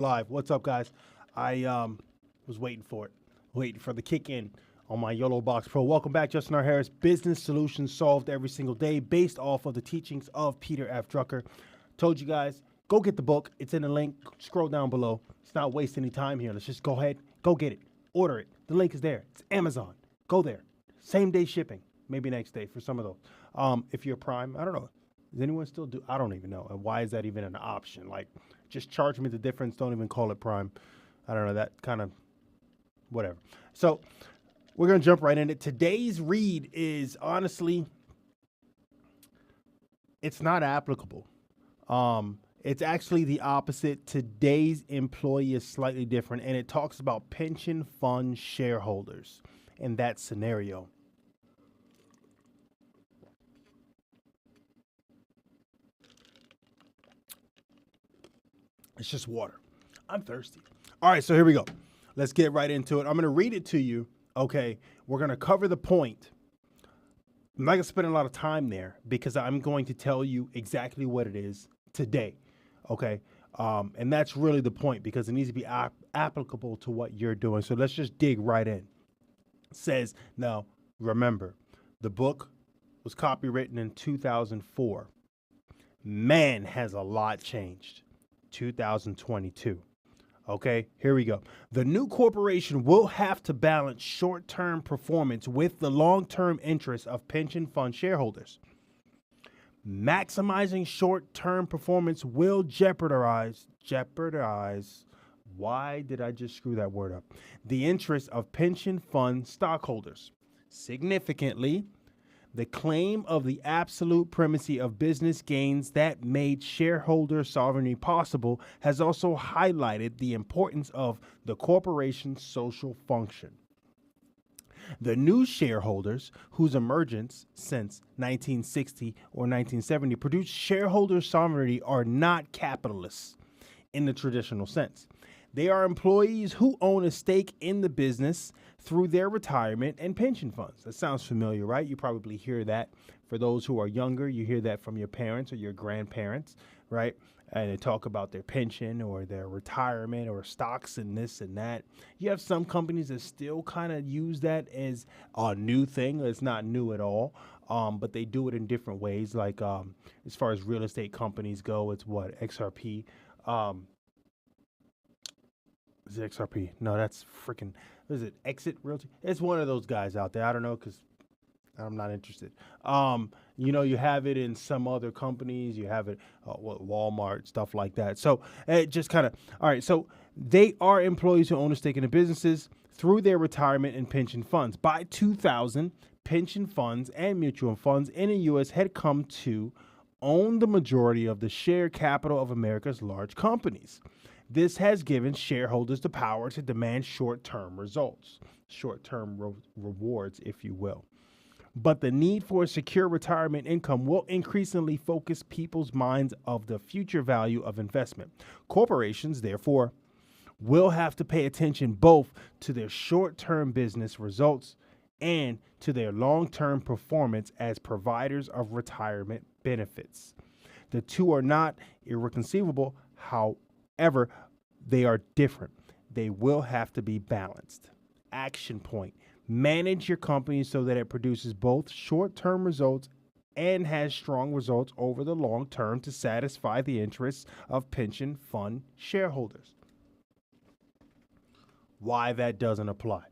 Live. What's up, guys? I was waiting for it, waiting for the kick in on my YOLOBOX Pro. Welcome back, Justin R. Harris. Business solutions solved every single day based off of the teachings of Peter F. Drucker. Told you guys, go get the book. It's in the link. Scroll down below. It's not wasting any time here. Let's just go ahead, go get it. Order it. The link is there. It's Amazon. Go there. Same day shipping. Maybe next day for some of those. If you're Prime, I don't know. Does anyone still do? I don't even know. And why is that even an option? Like, just charge me the difference. Don't even call it Prime. I don't know. That kind of whatever. So we're going to jump right in it. Today's read is honestly, it's not applicable. It's actually the opposite. Today's employee is slightly different, and it talks about pension fund shareholders in that scenario. It's just water. I'm thirsty. All right, so here we go. Let's get right into it. I'm going to read it to you. Okay, we're going to cover the point. I'm not going to spend a lot of time there because I'm going to tell you exactly what it is today. Okay, and that's really the point because it needs to be applicable to what you're doing. So let's just dig right in. It says, now, remember, the book was copywritten in 2004. Man, has a lot changed. 2022. Okay, here we go. The new corporation will have to balance short-term performance with the long-term interests of pension fund shareholders. Maximizing short-term performance will jeopardize, why did I just screw that word up? The interests of pension fund stockholders. Significantly, the claim of the absolute primacy of business gains that made shareholder sovereignty possible has also highlighted the importance of the corporation's social function. The new shareholders, whose emergence since 1960 or 1970 produced shareholder sovereignty, are not capitalists in the traditional sense. They are employees who own a stake in the business through their retirement and pension funds. That sounds familiar, right? You probably hear that. For those who are younger, you hear that from your parents or your grandparents, right? And they talk about their pension or their retirement or stocks and this and that. You have some companies that still kind of use that as a new thing. It's not new at all, but they do it in different ways. Like as far as real estate companies go, it's what? XRP. Is it XRP? No, that's freaking, what is it? Exit Realty? It's one of those guys out there. I don't know because I'm not interested. You have it in some other companies. You have it Walmart, stuff like that. So it just kind of, all right. So they are employees who own a stake in the businesses through their retirement and pension funds. By 2000, pension funds and mutual funds in the U.S. had come to own the majority of the share capital of America's large companies. This has given shareholders the power to demand short-term results, short-term rewards, if you will. But the need for a secure retirement income will increasingly focus people's minds of the future value of investment. Corporations, therefore, will have to pay attention both to their short-term business results and to their long-term performance as providers of retirement benefits. The two are not irreconcilable, however, they are different. They will have to be balanced. Action point. Manage your company so that it produces both short-term results and has strong results over the long term to satisfy the interests of pension fund shareholders. Why that doesn't apply.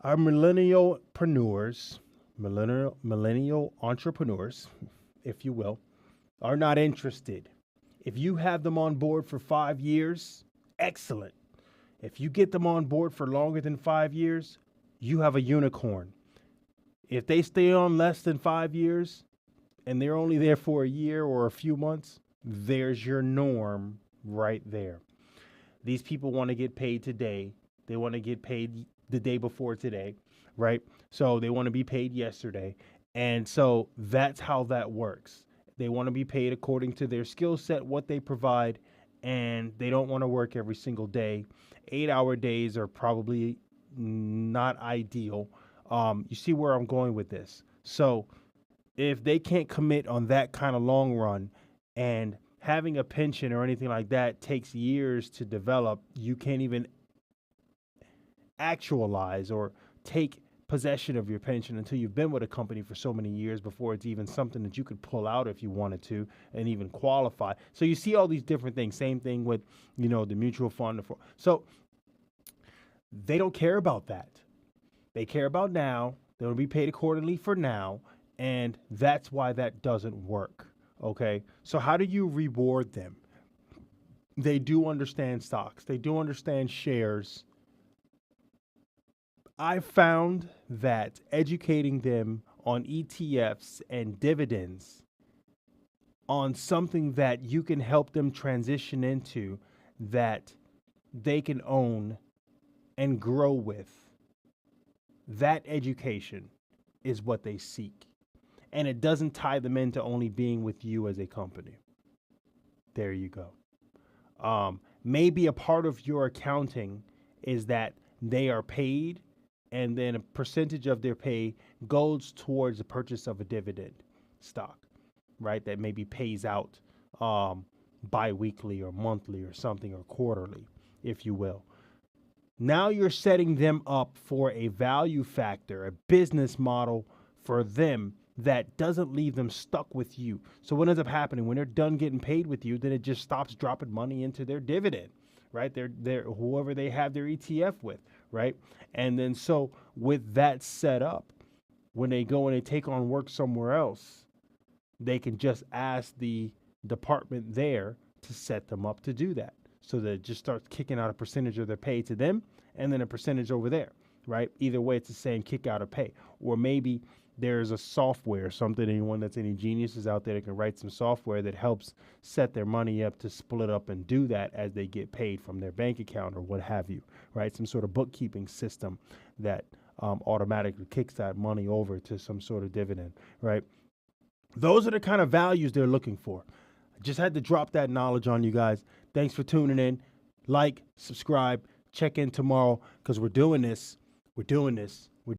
Our millennial entrepreneurs, if you will, are not interested. If you have them on board for 5 years, excellent. If you get them on board for longer than 5 years, you have a unicorn. If they stay on less than 5 years and they're only there for a year or a few months, there's your norm right there. These people want to get paid today. They want to get paid the day before today, right? So they want to be paid yesterday. And so that's how that works. They want to be paid according to their skill set, what they provide, and they don't want to work every single day. 8-hour days are probably not ideal. You see where I'm going with this. So if they can't commit on that kind of long run and having a pension or anything like that takes years to develop. You can't even actualize or take possession of your pension until you've been with a company for so many years before it's even something that you could pull out if you wanted to and even qualify. So you see all these different things. Same thing with, the mutual fund. So they don't care about that. They care about now. They'll be paid accordingly for now. And that's why that doesn't work. Okay. So how do you reward them? They do understand stocks. They do understand shares. I found that educating them on ETFs and dividends on something that you can help them transition into that they can own and grow with, that education is what they seek. And it doesn't tie them into only being with you as a company. There you go. Maybe a part of your accounting is that they are paid and then a percentage of their pay goes towards the purchase of a dividend stock, right? That maybe pays out bi-weekly or monthly or something, or quarterly, if you will. Now you're setting them up for a value factor, a business model for them that doesn't leave them stuck with you. So what ends up happening when they're done getting paid with you, then it just stops dropping money into their dividend, right? They're whoever they have their ETF with, right? And then so with that set up, when they go and they take on work somewhere else, they can just ask the department there to set them up to do that. So that it just starts kicking out a percentage of their pay to them and then a percentage over there, right? Either way, it's the same kick out of pay. Or maybe there's a software, something, anyone that's any geniuses out there that can write some software that helps set their money up to split up and do that as they get paid from their bank account or what have you, right? Some sort of bookkeeping system that automatically kicks that money over to some sort of dividend, right? Those are the kind of values they're looking for. I just had to drop that knowledge on you guys. Thanks for tuning in. Like, subscribe, check in tomorrow because we're doing this